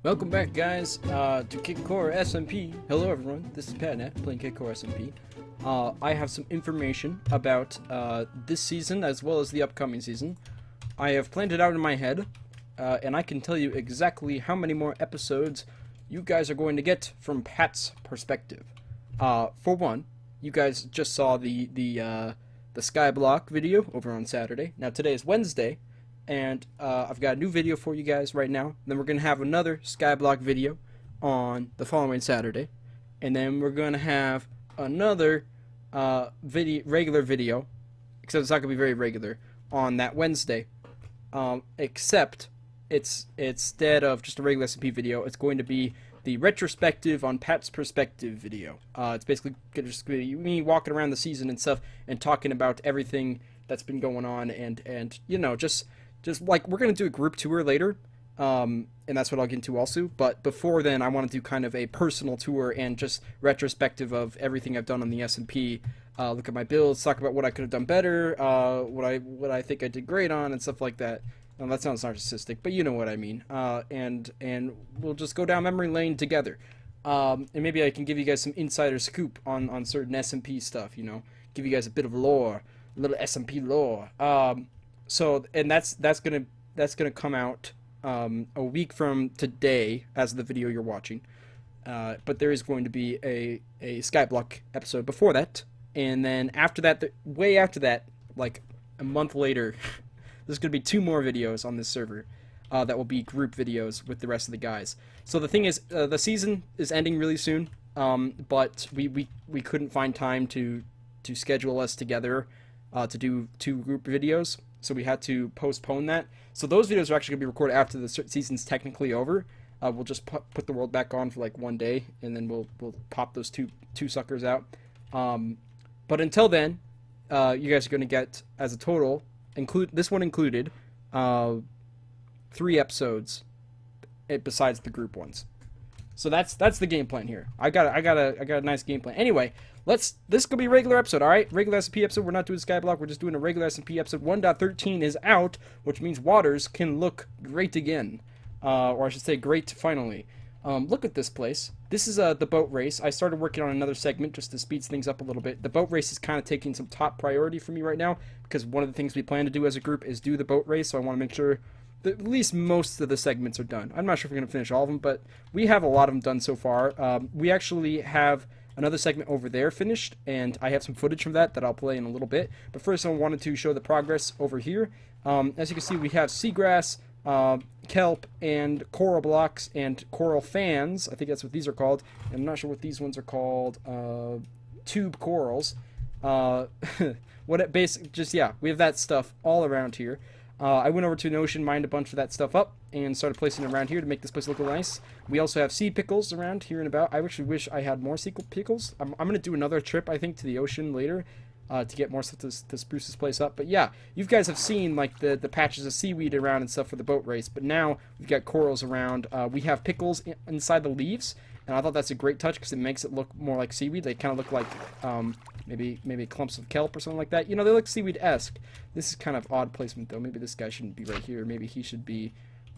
Welcome back, guys, to Cakecore SMP. Hello, everyone. This is Patnat playing Cakecore SMP. I have some information about this season as well as the upcoming season. I have planned it out in my head, and I can tell you exactly how many more episodes you guys are going to get from Pat's perspective. For one, you guys just saw the Skyblock video over on Saturday. Now today is Wednesday. And I've got a new video for you guys right now. Then we're going to have another Skyblock video on the following Saturday. And then we're going to have another regular video, except it's not going to be very regular, on that Wednesday. Except it's instead of just a regular SMP video, it's going to be the retrospective on Pat's perspective video. It's basically just me walking around the season and stuff and talking about everything that's been going on and you know, just like we're going to do a group tour later, and that's what I'll get into also, but before then I want to do kind of a personal tour and just retrospective of everything I've done on the SMP, look at my builds, talk about what I could have done better, what I think I did great on, and stuff like that. That sounds narcissistic, but you know what I mean, and we'll just go down memory lane together, and maybe I can give you guys some insider scoop on certain SMP stuff, you know, give you guys a bit of lore, a little SMP lore. So, and that's gonna come out a week from today as of the video you're watching. But there is going to be a Skyblock episode before that, and then after that, way after that, like a month later, there's gonna be 2 more videos on this server that will be group videos with the rest of the guys. So the thing is, the season is ending really soon, but we couldn't find time to schedule us together to do 2 group videos. So we had to postpone that. So those videos are actually going to be recorded after the season's technically over. We'll just put the world back on for like 1 day, and then we'll pop those two suckers out. But until then, you guys are going to get, as a total, this one included, 3 episodes besides the group ones. So that's the game plan here. I got a nice game plan. Anyway, this could be a regular episode, all right? Regular SMP episode. We're not doing Skyblock. We're just doing a regular SMP episode. 1.13 is out, which means waters can look great again, or I should say, great finally. Look at this place. This is the boat race. I started working on another segment just to speed things up a little bit. The boat race is kind of taking some top priority for me right now because one of the things we plan to do as a group is do the boat race. So I want to make sure at least most of the segments are done. I'm not sure if we're going to finish all of them, but we have a lot of them done so far. We actually have another segment over there finished, and I have some footage from that I'll play in a little bit. But first I wanted to show the progress over here. As you can see, we have seagrass, kelp, and coral blocks, and coral fans. I think that's what these are called. I'm not sure what these ones are called. Tube corals. We have that stuff all around here. I went over to an ocean, mined a bunch of that stuff up, and started placing it around here to make this place look nice. We also have sea pickles around here and about. I actually wish I had more sea pickles. I'm going to do another trip, I think, to the ocean later to get more stuff to spruce this place up. But yeah, you guys have seen like the patches of seaweed around and stuff for the boat race, but now we've got corals around. We have pickles inside the leaves, and I thought that's a great touch because it makes it look more like seaweed. They kind of look like maybe clumps of kelp or something like that. You know, they look seaweed-esque. This is kind of odd placement, though. Maybe this guy shouldn't be right here. Maybe he should be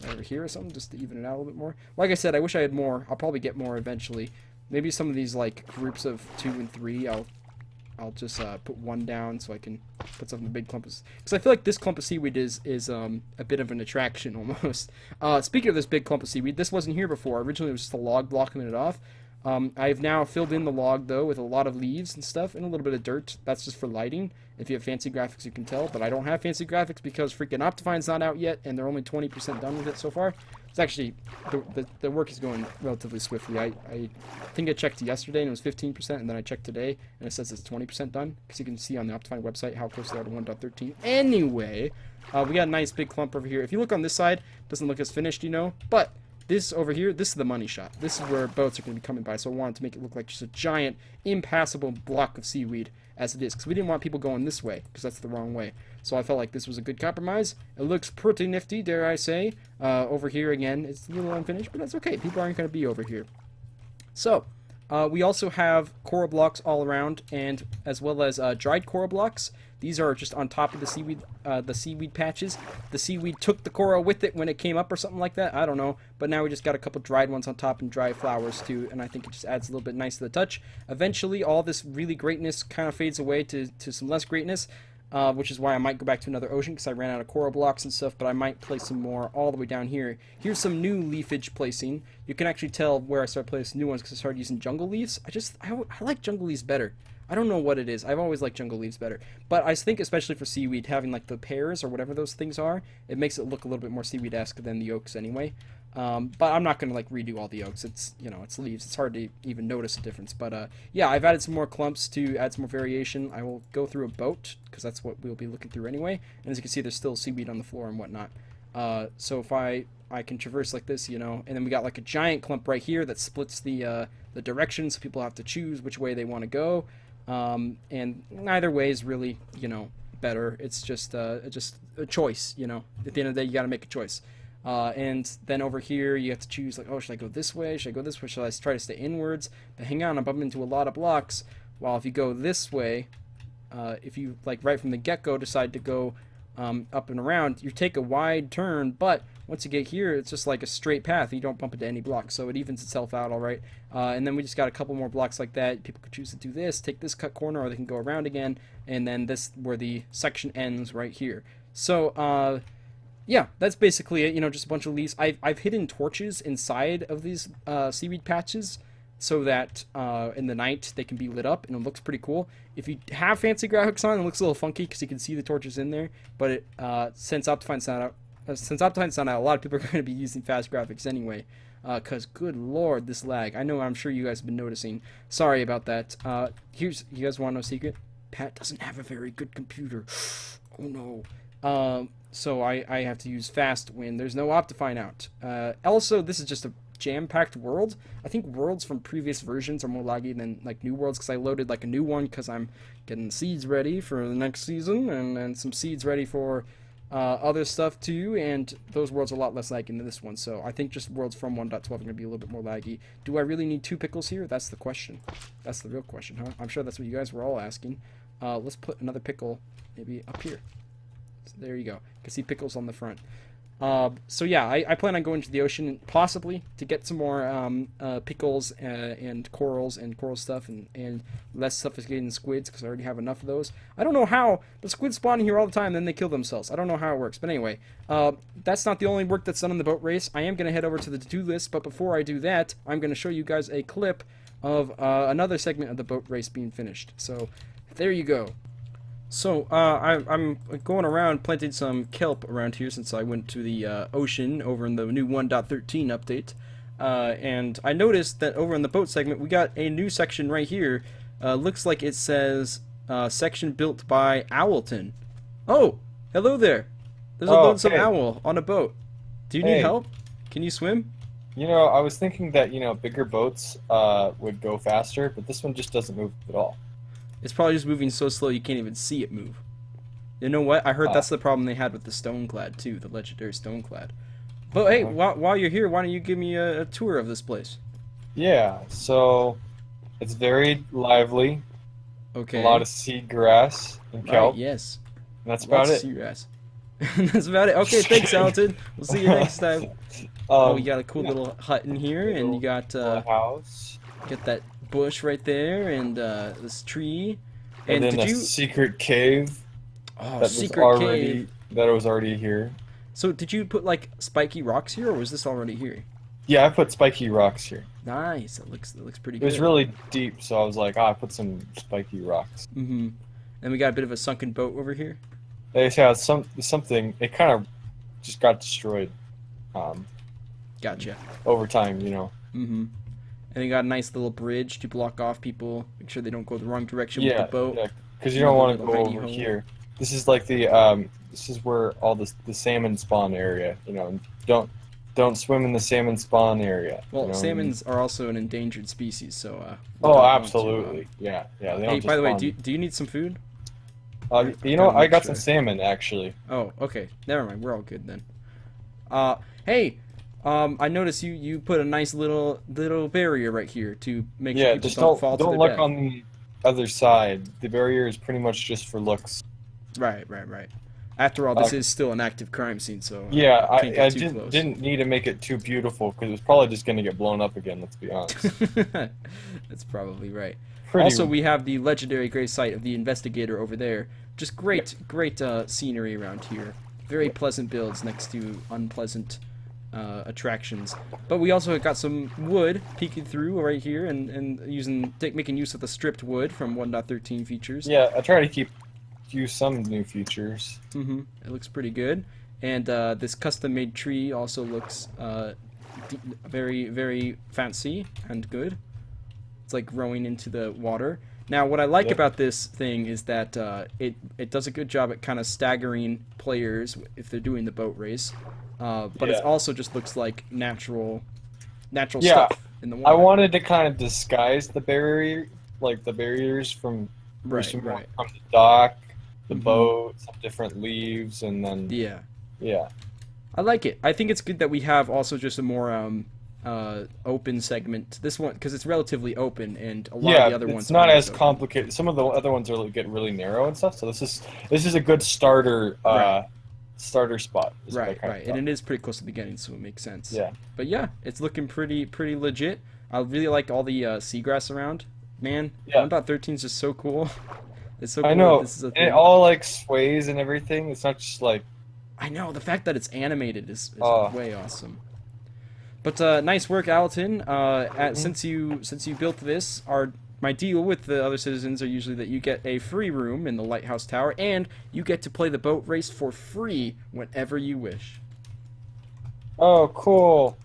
over here or something, just to even it out a little bit more. Like I said, I wish I had more. I'll probably get more eventually. Maybe some of these, like, groups of 2 and 3, I'll just put 1 down so I can put some of the big clumps. Because I feel like this clump of seaweed is a bit of an attraction, almost. Speaking of this big clump of seaweed, this wasn't here before. Originally, it was just a log blocking it off. I've now filled in the log, though, with a lot of leaves and stuff and a little bit of dirt. That's just for lighting. If you have fancy graphics, you can tell, but I don't have fancy graphics because freaking Optifine's not out yet, and they're only 20% done with it so far. It's actually, the work is going relatively swiftly. I think I checked yesterday, and it was 15%, and then I checked today, and it says it's 20% done, because you can see on the Optifine website how close they are to 1.13. Anyway, we got a nice big clump over here. If you look on this side, it doesn't look as finished, you know, but this over here, this is the money shot. This is where boats are going to be coming by, so I wanted to make it look like just a giant, impassable block of seaweed as it is, because we didn't want people going this way, because that's the wrong way. So I felt like this was a good compromise. It looks pretty nifty, dare I say. Over here, again, it's a little unfinished, but that's okay. People aren't going to be over here. So, We also have coral blocks all around, and as well as dried coral blocks. These are just on top of the seaweed patches. The seaweed took the coral with it when it came up or something like that. I don't know. But now we just got a couple dried ones on top and dry flowers too, and I think it just adds a little bit nice to the touch. Eventually, all this really greatness kind of fades away to some less greatness, which is why I might go back to another ocean because I ran out of coral blocks and stuff, but I might place some more all the way down here. Here's some new leafage placing. You can actually tell where I started placing new ones because I started using jungle leaves. I like jungle leaves better. I don't know what it is. I've always liked jungle leaves better. But I think especially for seaweed, having like the pears or whatever those things are, it makes it look a little bit more seaweed-esque than the oaks anyway. But I'm not going to like redo all the oaks. It's, you know, it's leaves. It's hard to even notice a difference. But yeah, I've added some more clumps to add some more variation. I will go through a boat because that's what we'll be looking through anyway. And as you can see, there's still seaweed on the floor and whatnot. So if I can traverse like this, you know, and then we got like a giant clump right here that splits the direction, so people have to choose which way they want to go. And neither way is really, you know, better. It's just a choice, you know. At the end of the day, you got to make a choice. And then over here, you have to choose, like, oh, should I go this way? Should I go this way? Should I try to stay inwards? But hang on, I'm bumping into a lot of blocks. While if you go this way, if you, like, right from the get-go decide to go up and around, you take a wide turn, but once you get here, it's just like a straight path. You don't bump into any blocks, so it evens itself out all right. And then we just got a couple more blocks like that. People could choose to do this, take this cut corner, or they can go around again, and then this where the section ends right here. So, yeah, that's basically it. You know, just a bunch of leaves. I've hidden torches inside of these seaweed patches so that in the night they can be lit up, and it looks pretty cool. If you have fancy graphics on, it looks a little funky because you can see the torches in there. But it, since Optifine's not out, a lot of people are going to be using fast graphics anyway. Because, good lord, this lag. I'm sure you guys have been noticing. Sorry about that. You guys want to know a secret? Pat doesn't have a very good computer. Oh no. So I have to use fast when there's no Optifine out. Also, this is just a jam-packed world. I think worlds from previous versions are more laggy than like new worlds because I loaded like a new one because I'm getting seeds ready for the next season and some seeds ready for other stuff too, and those worlds are a lot less laggy than this one, so I think just worlds from 1.12 are going to be a little bit more laggy. Do I really need 2 pickles here? That's the question. That's the real question, huh? I'm sure that's what you guys were all asking. Let's put another pickle maybe up here. So there you go. You can see pickles on the front. So yeah, I plan on going to the ocean possibly to get some more pickles and corals and coral stuff and less suffocating squids because I already have enough of those. I don't know how, but squids spawn here all the time, then they kill themselves. I don't know how it works, but anyway, that's not the only work that's done on the boat race. I am going to head over to the to-do list, but before I do that, I'm going to show you guys a clip of another segment of the boat race being finished. So there you go. So, I'm going around planting some kelp around here since I went to the ocean over in the new 1.13 update. And I noticed that over in the boat segment, we got a new section right here. Looks like it says, section built by Owlton. Oh, hello there. There's a lonesome owl on a boat. Do you need help? Can you swim? You know, I was thinking that, you know, bigger boats would go faster, but this one just doesn't move at all. It's probably just moving so slow you can't even see it move. You know what? I heard that's the problem they had with the Stoneclad too, the legendary Stoneclad. But hey, while you're here, why don't you give me a tour of this place? Yeah, so it's very lively. Okay. A lot of seagrass and kelp. Right, yes. And that's about it. Seagrass. That's about it. Okay, thanks, Alton. We'll see you next time. We got a cool little hut in here, and you got house. Get that bush right there, and this tree, and then a secret cave. Oh, secret cave. That was already here. So did you put like spiky rocks here, or was this already here? Yeah, I put spiky rocks here. Nice. It looks pretty good. It was really deep, so I was like, I put some spiky rocks. Mm-hmm. And we got a bit of a sunken boat over here. They had something. It kind of just got destroyed. Gotcha. Over time, you know. Mm-hmm. And you got a nice little bridge to block off people, make sure they don't go the wrong direction with the boat. Yeah, because you don't want to go over here. This is like the this is where all the salmon spawn area. You know, don't swim in the salmon spawn area. Well, you know salmons are also an endangered species, so. Oh, absolutely. Yeah. Hey, by the way, do you need some food? You know, I got some salmon actually. Oh, okay. Never mind. We're all good then. Hey. I noticed you put a nice little barrier right here to make sure Yeah, people just don't fall to don't their look death. on the other side. The barrier is pretty much just for looks. Right. After all, this is still an active crime scene, so Yeah, can't I get too close. didn't need to make it too beautiful because it's probably just gonna get blown up again. Let's be honest. That's probably right. Pretty. Also, we have the legendary grave site of the investigator over there. Just great scenery around here. Very pleasant builds next to unpleasant attractions. But we also got some wood peeking through right here and making use of the stripped wood from 1.13 features. Yeah, I try to use some new features. It looks pretty good. And this custom-made tree also looks very, very fancy and good. It's like growing into the water. Now, what I like about this thing is that it does a good job at kind of staggering players if they're doing the boat race. But it also just looks like natural stuff in the water. I wanted to kind of disguise the barrier, like the barriers from from the dock, the boat, some different leaves, and then yeah. I like it. I think it's good that we have also just a more open segment. This one, because it's relatively open, and a lot of the other ones. It's not as complicated. Some of the other ones are get really narrow and stuff. So this is a good starter starter spot. Right. And it is pretty close to the beginning, so it makes sense. Yeah. But yeah, it's looking pretty legit. I really like all the seagrass around. Man, 1.13 is just so cool. It's so cool. I know. This is a and thing. it all like sways and everything. It's not just like. I know, the fact that it's animated is way awesome. But nice work, Alton. Since you built this, my deal with the other citizens are usually that you get a free room in the lighthouse tower, and you get to play the boat race for free whenever you wish. Oh, cool.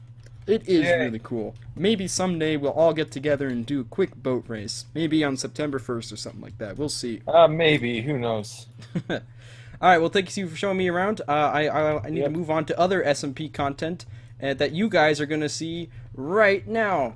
It is really cool. Maybe someday we'll all get together and do a quick boat race. Maybe on September 1st or something like that. We'll see. Maybe. Who knows? Alright, well, thank you for showing me around. I need to move on to other SMP content that you guys are going to see right now.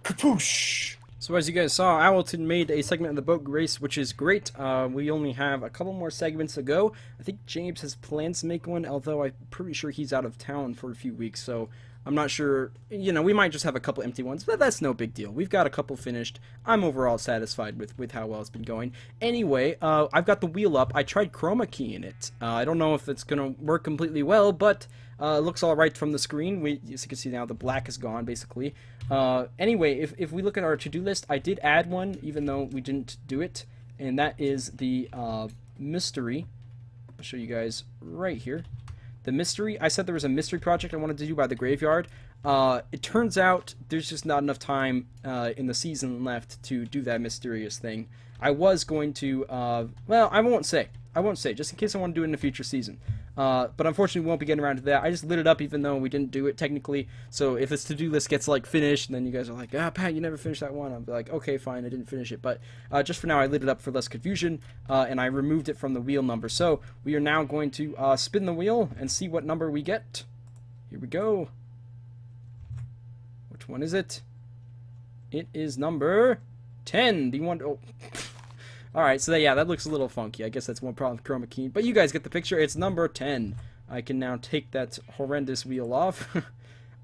Kapoosh! So as you guys saw, Owlton made a segment of the boat race, which is great. We only have a couple more segments to go. I think James has plans to make one, although I'm pretty sure he's out of town for a few weeks, so I'm not sure. You know, we might just have a couple empty ones, but that's no big deal. We've got a couple finished. I'm overall satisfied with how well it's been going. Anyway, I've got the wheel up. I tried chroma key in it. I don't know if it's going to work completely well, but it looks all right from the screen. As you can see now, the black is gone, basically. Anyway, if we look at our to-do list, I did add one, even though we didn't do it, and that is the mystery. I'll show you guys right here. The mystery, I said there was a mystery project I wanted to do by the graveyard. It turns out there's just not enough time in the season left to do that mysterious thing. I was going to, well, I won't say, just in case I want to do it in a future season. But unfortunately, we won't be getting around to that. I just lit it up even though we didn't do it technically. So if this to-do list gets like finished, and then you guys are like, Pat, you never finished that one. I'll be like, okay, fine, I didn't finish it. But just for now, I lit it up for less confusion, and I removed it from the wheel number. So we are now going to spin the wheel and see what number we get. Here we go. Which one is it? It is number 10. Do you want? Oh. Alright, so yeah, that looks a little funky. I guess that's one problem with chroma key. But you guys get the picture. It's number 10. I can now take that horrendous wheel off.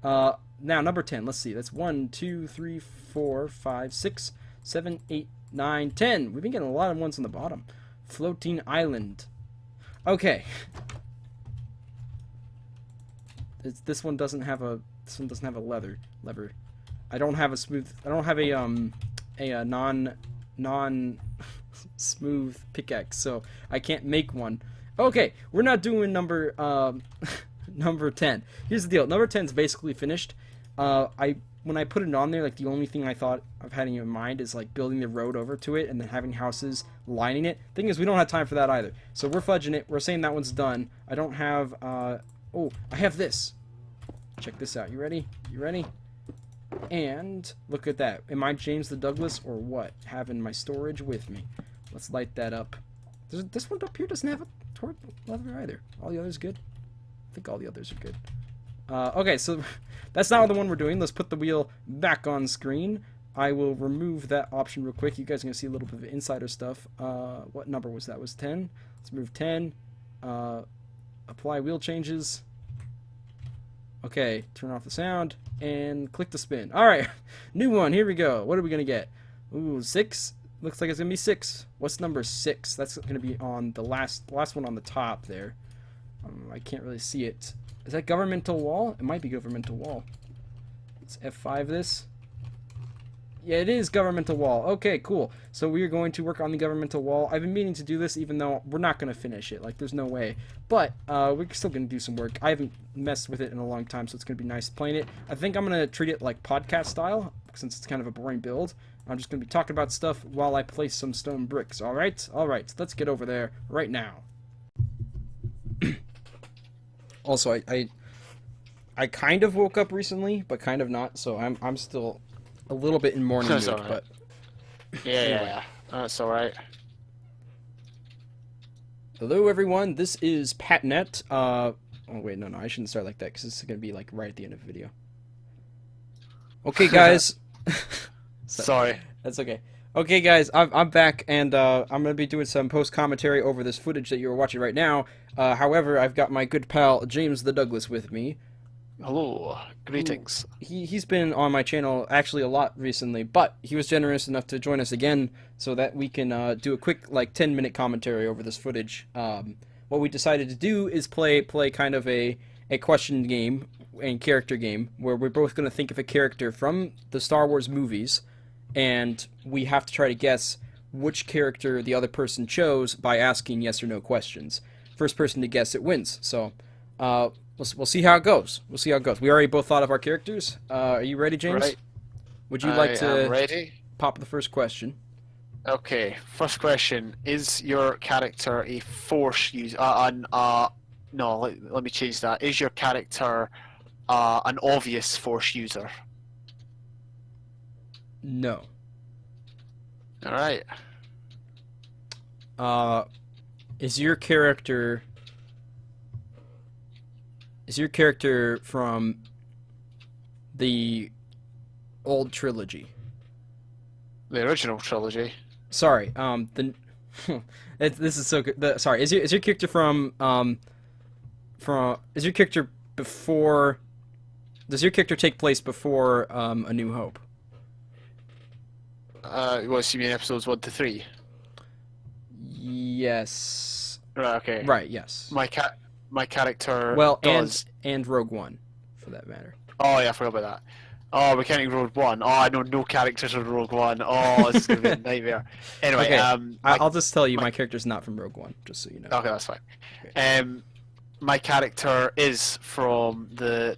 Now, number 10. Let's see. That's 1, 2, 3, 4, 5, 6, 7, 8, 9, 10. We've been getting a lot of ones on the bottom. Floating Island. Okay. This one doesn't have a lever. I don't have a smooth. I don't have a non smooth pickaxe, so I can't make one. Okay, we're not doing number number 10. Here's the deal. Number 10 is basically finished. When I put it on there, like the only thing I thought of having in mind is like building the road over to it and then having houses lining it. Thing is, we don't have time for that either. So we're fudging it. We're saying that one's done. I don't have oh, I have this. Check this out. You ready? You ready? And look at that. Am I James the Douglas or what? Having my storage with me. Let's light that up. This one up here doesn't have a torch lever either. All the others good? I think all the others are good. Okay, so that's not the one we're doing. Let's put the wheel back on screen. I will remove that option real quick. You guys are going to see a little bit of insider stuff. What number was that? Was 10? Let's move 10. Apply wheel changes. Okay, turn off the sound and click to spin. All right, new one. Here we go. What are we gonna get? Ooh, 6. Looks like it's gonna be 6. What's number 6? That's gonna be on the last one on the top there. I can't really see it. Is that governmental wall? It might be governmental wall. Let's F5 this. Yeah, it is governmental wall. Okay, cool. So we are going to work on the governmental wall. I've been meaning to do this, even though we're not going to finish it. Like, there's no way. But we're still going to do some work. I haven't messed with it in a long time, so it's going to be nice playing it. I think I'm going to treat it like podcast style, since it's kind of a boring build. I'm just going to be talking about stuff while I place some stone bricks. All right? All right. Let's get over there right now. Also, I kind of woke up recently, but kind of not. So I'm still a little bit in morning mood, right. but yeah, that's all right. Hello, everyone. This is Patnet. Oh wait, no, I shouldn't start like that because this is gonna be like right at the end of the video. Okay, guys. Sorry. That's okay. Okay, guys, I'm back, and I'm gonna be doing some post commentary over this footage that you're watching right now. However, I've got my good pal James the Douglas with me. Hello, greetings. He's been on my channel actually a lot recently, but he was generous enough to join us again so that we can do a quick like 10-minute commentary over this footage. What we decided to do is play kind of a question game and character game where we're both going to think of a character from the Star Wars movies, and we have to try to guess which character the other person chose by asking yes or no questions. First person to guess it wins. So we'll see how it goes. We'll see how it goes. We already both thought of our characters. Are you ready, James? Right. Would you like to ready? pop the first question? Okay, first question. Is your character a force user? No, let me change that. Is your character an obvious force user? No. Alright. Is your character from the old trilogy? The original trilogy. Sorry, this is so good. Sorry, is your character is your character before? Does your character take place before A New Hope? What, you mean episodes 1 to 3? Yes. Right. Okay. Right. Yes. My character. Well, does... and Rogue One, for that matter. Oh yeah, I forgot about that. Oh, we're counting Rogue One. Oh, I know no characters in Rogue One. Oh, this is gonna be a nightmare. Anyway, okay. I'll just tell you, my character's not from Rogue One, just so you know. Okay, that's fine. Okay. My character is from the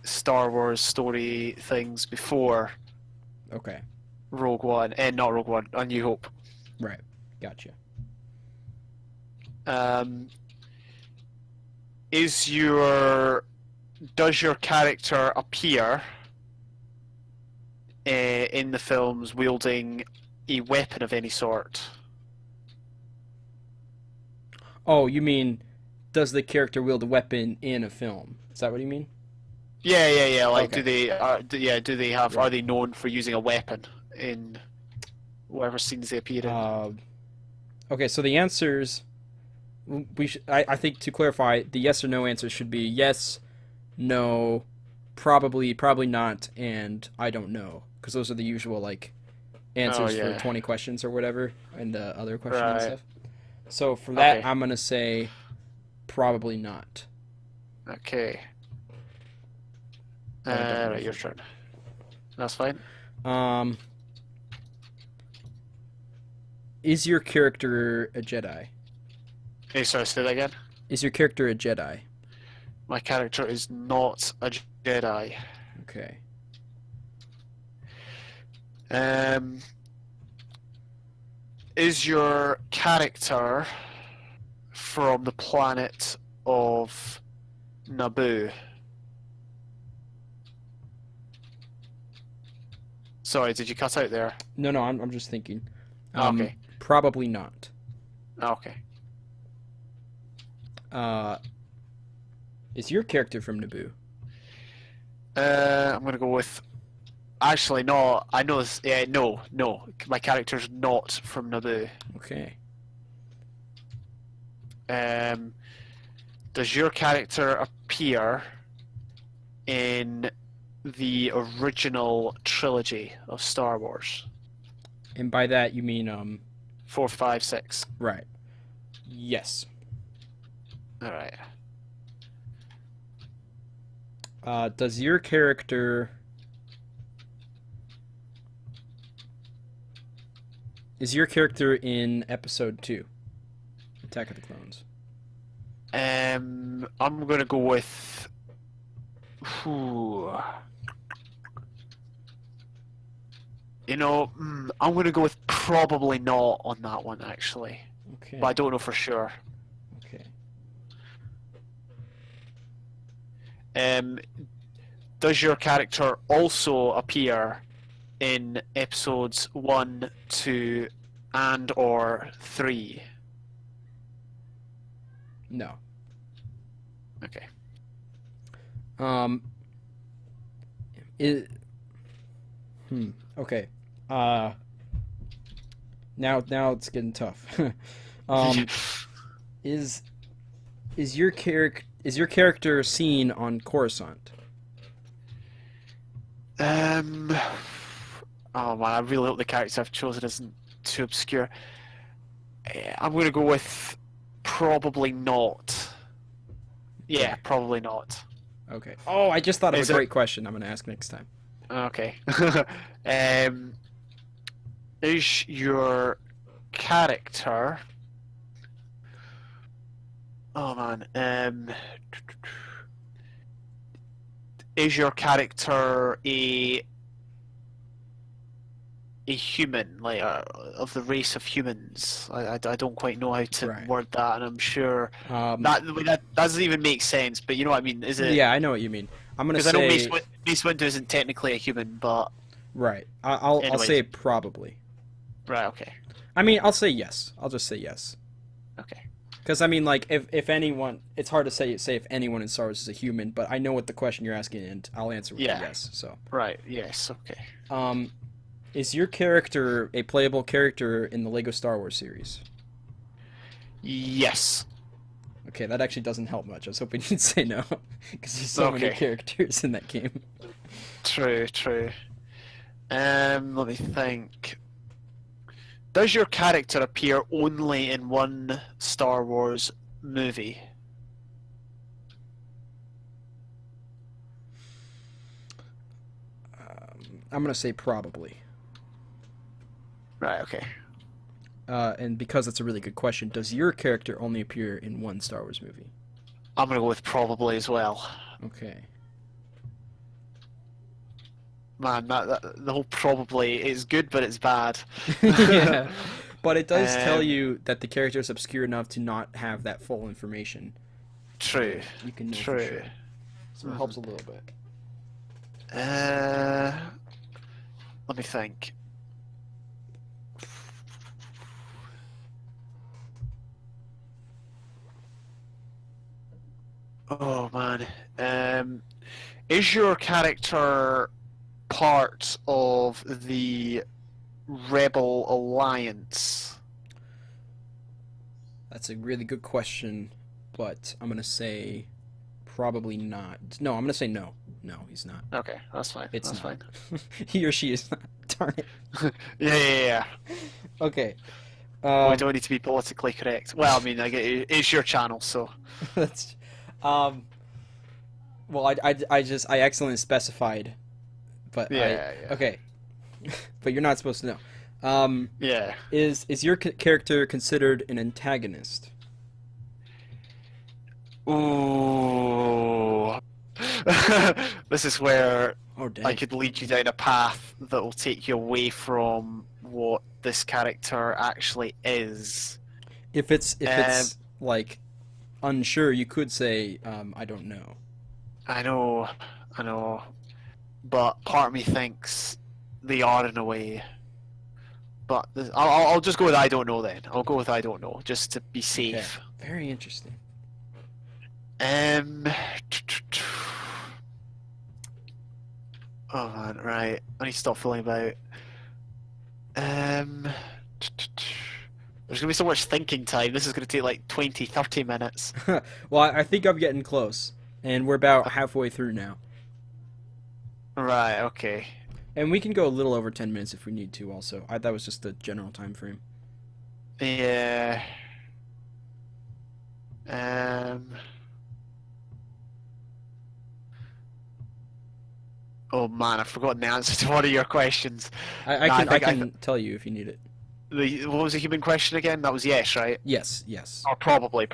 Star Wars story things before. Okay. Rogue One, and not Rogue One, A New Hope. Right. Gotcha. Does your character appear in the films wielding a weapon of any sort? Oh, you mean, does the character wield a weapon in a film? Is that what you mean? Yeah. Like, okay. do they have? Right. Are they known for using a weapon in whatever scenes they appear in? Okay, so the answers, I think to clarify, the yes or no answers should be yes, no, probably not, and I don't know, because those are the usual like answers for 20 questions or whatever, and other questions and stuff. So for that, okay. I'm gonna say probably not. Okay. Right, your turn. That's fine. Is your character a Jedi? Hey, sorry, say that again? Is your character a Jedi? My character is not a Jedi. Okay. Is your character from the planet of Naboo? Sorry, did you cut out there? No, I'm just thinking. Okay. Probably not. Okay. Is your character from Naboo? I'm gonna go with. Actually, no. I know this. Yeah, no. My character's not from Naboo. Okay. Does your character appear in the original trilogy of Star Wars? And by that you mean 4, 5, 6. right. Yes. All right. Does your character is your character in episode 2, Attack of the Clones? I'm gonna go with. Whew. You know, I'm gonna go with probably not on that one actually, Okay. but I don't know for sure. Okay. Does your character also appear in episodes 1, 2, and or 3? No. Okay. Okay. Now it's getting tough. Is your character seen on Coruscant? Oh man, I really hope the character I've chosen isn't too obscure. I'm gonna go with probably not. Yeah, probably not. Okay. Oh, I just thought of Is a it- great question I'm gonna ask next time. Okay. Is your character? Oh man. Is your character a human, like of the race of humans? I don't quite know how to Right. word that, and I'm sure Um, that doesn't even make sense. But you know what I mean? Is it? yeah, I know what you mean. I'm gonna Because I know say Mace Windu isn't technically a human, but right. I'll Anyways. say probably. right. Okay. I mean, I'll say yes. I'll just say yes. Okay. Because I mean, like, if anyone, it's hard to say if anyone in Star Wars is a human, but I know what the question you're asking, and I'll answer with a Yeah. yes. So, Right. Yes. Okay. is your character a playable character in the Lego Star Wars series? Yes. Okay, that actually doesn't help much. I was hoping you'd say no, because there's so many Okay. characters in that game. True. True. Let me think. Does your character appear only in one Star Wars movie? I'm gonna say probably. Right. Okay. And because it's a really good question, does your character only appear in one Star Wars movie? I'm gonna go with probably as well. Okay. Man, the whole probably is good, but it's bad. Yeah. But it does tell Um, you that the character is obscure enough to not have that full information. True. You can know for True. sure. So it helps a little bit. Let me think. Oh man. Is your character part of the Rebel Alliance? That's a really good question, but I'm gonna say probably not. No, I'm gonna say no. No, he's not. Okay, that's fine. It's that's not. fine. He or she is not. Darn it. Yeah. Okay. We don't need to be politically correct. Well, I mean, I get it. It's your channel, so. That's. Well, I accidentally specified, but Yeah. okay. But you're not supposed to know. Yeah. Is your character considered an antagonist? Ooh. This is where Oh, dang. I could lead you down a path that will take you away from what this character actually is. If it's like unsure, you could say I don't know. I know. But part of me thinks they are in a way. But I'll just go with I don't know then. I'll go with I don't know, just to be safe. Okay. Very interesting. Oh man, right. I need to stop fooling about. There's gonna be so much thinking time. This is gonna take like 20, 30 minutes. Well, I think I'm getting close, and we're about halfway through now. Right. Okay. And we can go a little over 10 minutes if we need to. Also, that was just the general time frame. Yeah. Um. Oh man, I've forgotten the answer to one of your questions. I No, can think tell you if you need it. what was the human question again? That was yes, right? Yes, yes. Or probably.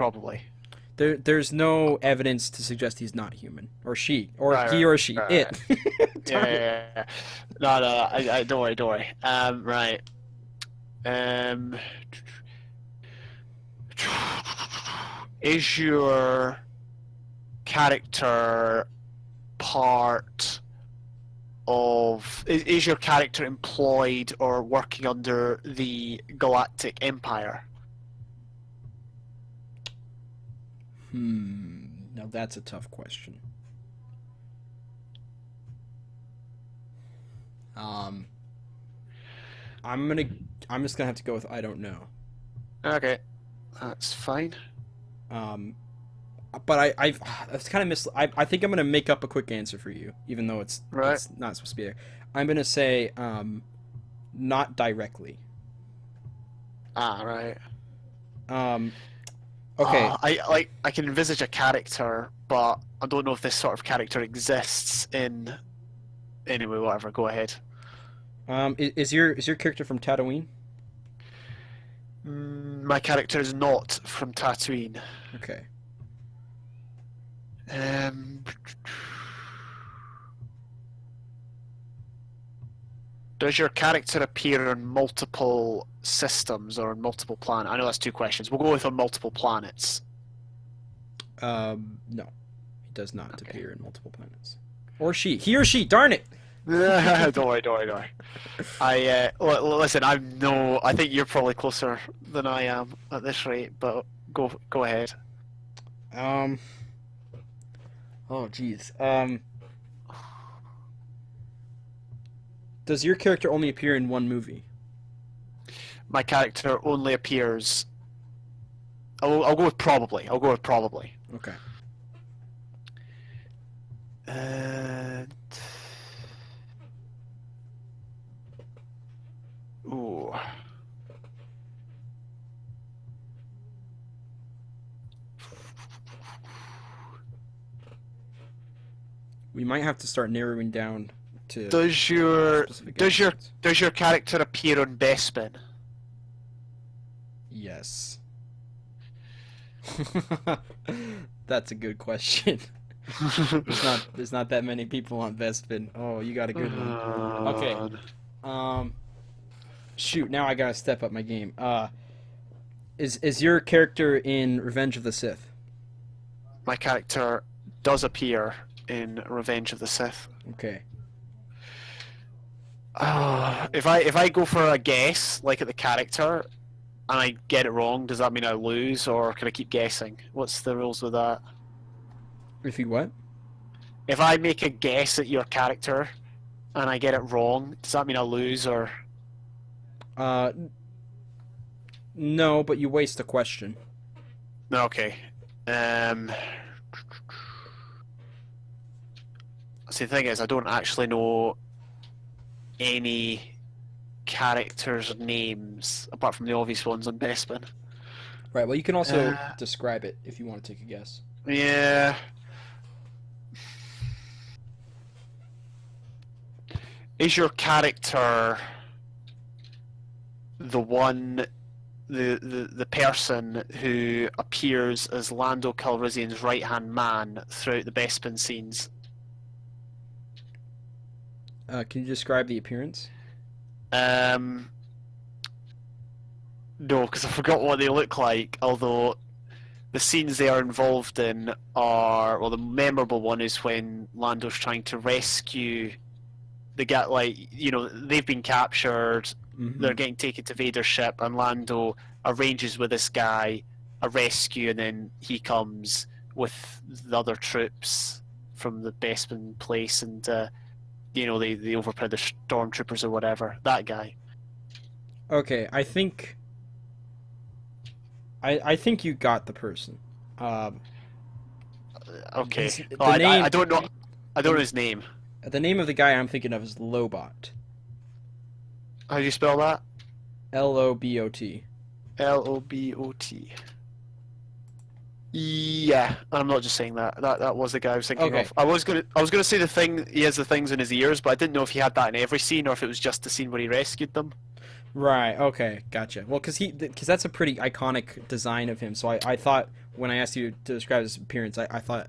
There's no evidence to suggest he's not human or she or Right, he or she. right, It. Yeah. No, I don't worry. Right. Um. Is your character part of is your character employed or working under the Galactic Empire? Now that's a tough question. I'm just gonna have to go with I don't know. Okay, that's fine. But it's kind of I think I'm gonna make up a quick answer for you, even though it's not supposed to be there. I'm gonna say not directly. Right. Okay. I can envisage a character, but I don't know if this sort of character exists in. Anyway, whatever. Go ahead. Is your character from Tatooine? My character is not from Tatooine. Okay. Does your character appear on multiple systems or on multiple planets? I know that's two questions. We'll go with on multiple planets. No, he does not appear in multiple planets. Or he or she. Darn it! Don't worry. Listen. I think you're probably closer than I am at this rate. But go ahead. Oh, jeez. Does your character only appear in one movie? My character only appears. I'll go with probably. Okay. Ooh. We might have to start narrowing down to. Does your character appear on Bespin? Yes. That's a good question. There's not that many people on Bespin. Oh, you got a good one. Okay. Shoot, now I gotta step up my game. Is your character in Revenge of the Sith? My character does appear in Revenge of the Sith. Okay. If I go for a guess, like at the character, and I get it wrong, does that mean I lose, or can I keep guessing? What's the rules with that? If you what? If I make a guess at your character, and I get it wrong, does that mean I lose, or? No, but you waste a question. Okay. See, the thing is, I don't actually know any characters' names apart from the obvious ones on Bespin. Right. Well, you can also describe it if you want to take a guess. Yeah. Is your character the person who appears as Lando Calrissian's right-hand man throughout the Bespin scenes? Can you describe the appearance? No, because I forgot what they look like, although the scenes they are involved in are... Well, the memorable one is when Lando's trying to rescue the guy, like, you know, they've been captured, they're getting taken to Vader's ship, and Lando arranges with this guy a rescue, and then he comes with the other troops from the Bespin place, and you know, they overpower the stormtroopers or whatever. That guy. Okay, I think you got the person. Okay. The I name... don't know. I don't know his name. The name of the guy I'm thinking of is Lobot. How do you spell that? Lobot. Lobot. Yeah, I'm not just saying that. That was the guy I was thinking Okay. of. I was gonna say the thing. He has the things in his ears, but I didn't know if he had that in every scene or if it was just the scene where he rescued them. Right. Okay. Gotcha. Well, because that's a pretty iconic design of him. So I thought when I asked you to describe his appearance, I thought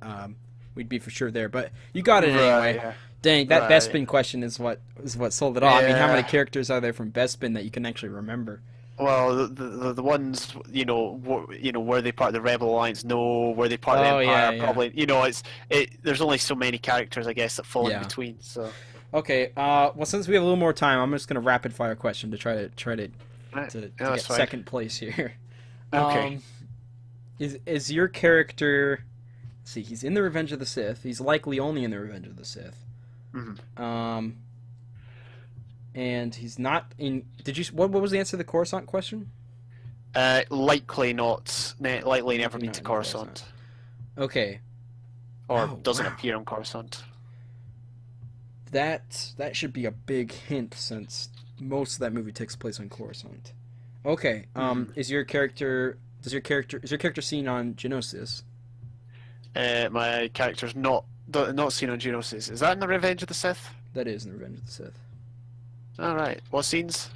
we'd be for sure there. But you got it anyway. Yeah. Dang, that Right. Bespin question is what sold it all. I mean, how many Yeah. characters are there from Bespin that you can actually remember? Well, the ones were they part of the Rebel Alliance? No. Were they part of the Oh, yeah, Empire? yeah. Probably. There's only so many characters, I guess, that fall Yeah. in between. So. Okay. Well, since we have a little more time, I'm just gonna rapid fire question to try to Right. to Yeah, get that's fine. second place here. Okay. Is your character? Let's see, he's in the Revenge of the Sith. He's likely only in the Revenge of the Sith. Mhm. And he's not in. Did you? What was the answer to the Coruscant question? Likely not. Likely never been Not to in Coruscant, Okay. or Oh, doesn't wow. appear on Coruscant. That should be a big hint since most of that movie takes place on Coruscant. Okay. Is your character seen on Geonosis? My character's not seen on Geonosis. Is that in the Revenge of the Sith? That is in the Revenge of the Sith. All right. What scenes?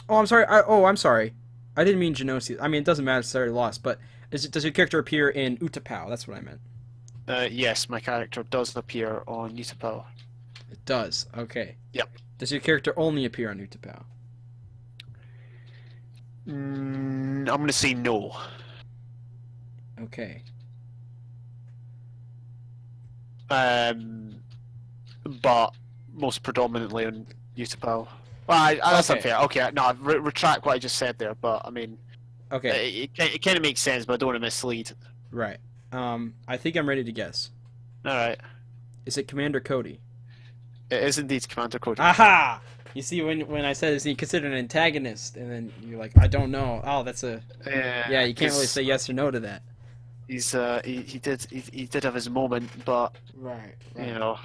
Oh, I'm sorry. I'm sorry. I didn't mean Geonosis. I mean, it doesn't matter. It's already lost. But does your character appear in Utapau? That's what I meant. Yes, my character does appear on Utapau. It does. Okay. Yep. Does your character only appear on Utapau? I'm gonna say no. Okay. But most predominantly on Utapau. Well, that's Okay. unfair. Okay, no, retract what I just said there. But I mean, Okay. it kind of makes sense, but I don't want to mislead. Right. I think I'm ready to guess. All right, Is it Commander Cody? it is indeed Commander Koji. Aha! You see, when I said, is he considered an antagonist? And then you're like, I don't know. Oh, that's a... Yeah, you can't really say yes or no to that. He's he did have his moment, but Right. it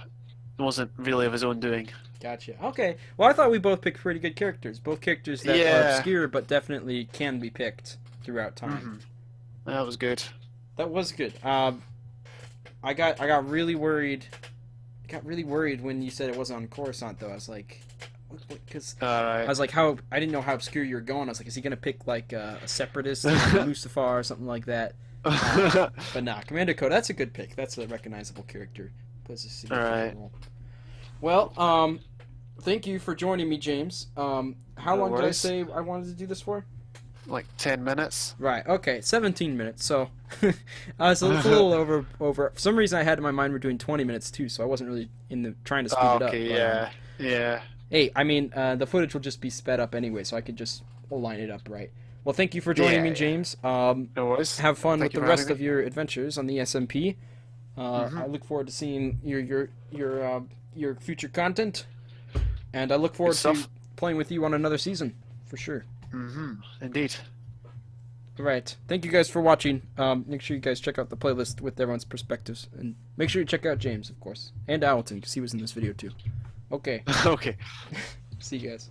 wasn't really of his own doing. Gotcha. Okay. Well, I thought we both picked pretty good characters. Both characters that are Yeah. obscure, but definitely can be picked throughout time. That was good. That was good. I got really worried. I got really worried when you said it wasn't on Coruscant, though. I was like, because All right. I was like, I didn't know how obscure you were going. I was like, is he gonna pick like a separatist, like Mustafar or something like that? But nah, Commander Cody. That's a good pick. That's a recognizable character. Plays a significant Alright. role. Well, thank you for joining me, James. How No long did I worries. say I wanted to do this for? Like 10 minutes. Right. Okay. 17 minutes. So, so it's a little over. For some reason, I had in my mind we're doing 20 minutes too. So I wasn't really trying to speed it up. Okay. but, Yeah. hey, I mean, the footage will just be sped up anyway, so I could just line it up right. Well, thank you for joining me, Yeah. James. No worries. Have fun Thank with you the for rest having of your adventures on the SMP. Mhm. I look forward to seeing your future content, and I look forward to stuff. playing with you on another season for sure. Indeed. All right, thank you guys for watching. Make sure you guys check out the playlist with everyone's perspectives, and make sure you check out James, of course, and Alton, because he was in this video too. Okay, Okay. see you guys.